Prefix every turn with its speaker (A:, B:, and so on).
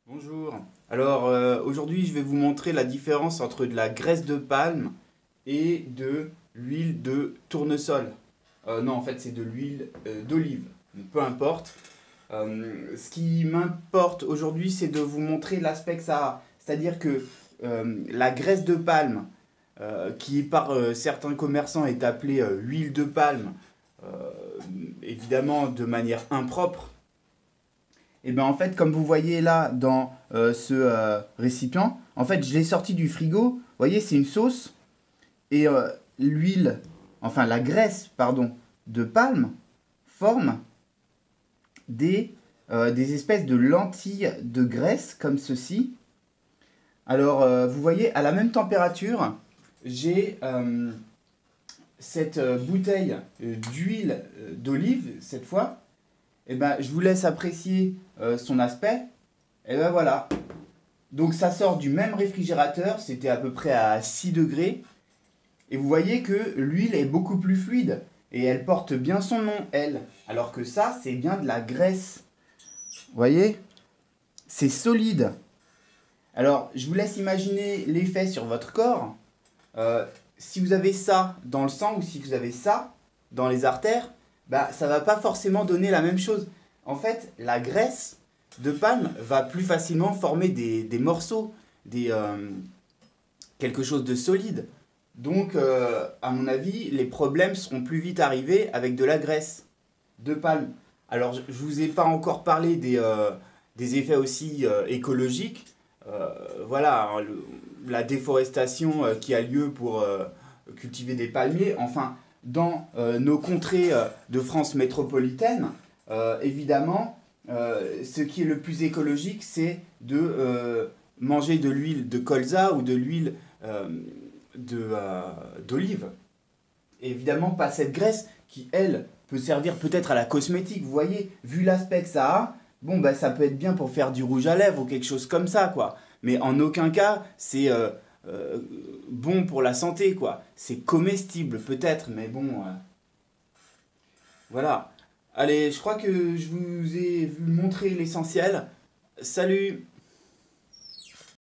A: Bonjour. Alors aujourd'hui je vais vous montrer la différence entre de la graisse de palme et de l'huile de tournesol. Non, en fait c'est de l'huile d'olive. Donc, peu importe. Ce qui m'importe aujourd'hui c'est de vous montrer l'aspect que ça a. C'est-à-dire que la graisse de palme, qui par certains commerçants est appelée huile de palme, euh, évidemment de manière impropre. Et bien en fait, comme vous voyez là dans ce récipient, en fait je l'ai sorti du frigo. Vous voyez, c'est une sauce et l'huile, enfin la graisse, pardon, de palme forme des espèces de lentilles de graisse comme ceci. Alors vous voyez, à la même température, j'ai cette bouteille d'huile d'olive cette fois. Et ben je vous laisse apprécier son aspect. Et ben voilà. Donc ça sort du même réfrigérateur, c'était à peu près à 6 degrés. Et vous voyez que l'huile est beaucoup plus fluide. Et elle porte bien son nom, elle. Alors que ça, c'est bien de la graisse. Vous voyez? C'est solide. Alors, je vous laisse imaginer l'effet sur votre corps. Si vous avez ça dans le sang ou si vous avez ça dans les artères, bah, ça va pas forcément donner la même chose. En fait, la graisse de palme va plus facilement former des morceaux, quelque chose de solide. Donc, à mon avis, les problèmes seront plus vite arrivés avec de la graisse de palme. Alors, je ne vous ai pas encore parlé des effets aussi écologiques. Voilà, hein, la déforestation qui a lieu pour cultiver des palmiers. Enfin, dans nos contrées de France métropolitaine, évidemment, ce qui est le plus écologique, c'est de manger de l'huile de colza ou de l'huile d'olive. Et évidemment, pas cette graisse qui, elle, peut servir peut-être à la cosmétique. Vous voyez, vu l'aspect que ça a, bon, bah, ça peut être bien pour faire du rouge à lèvres ou quelque chose comme ça, quoi. Mais en aucun cas, c'est bon pour la santé, quoi. C'est comestible, peut-être, mais bon, voilà. Allez, je crois que je vous ai vu montrer l'essentiel. Salut!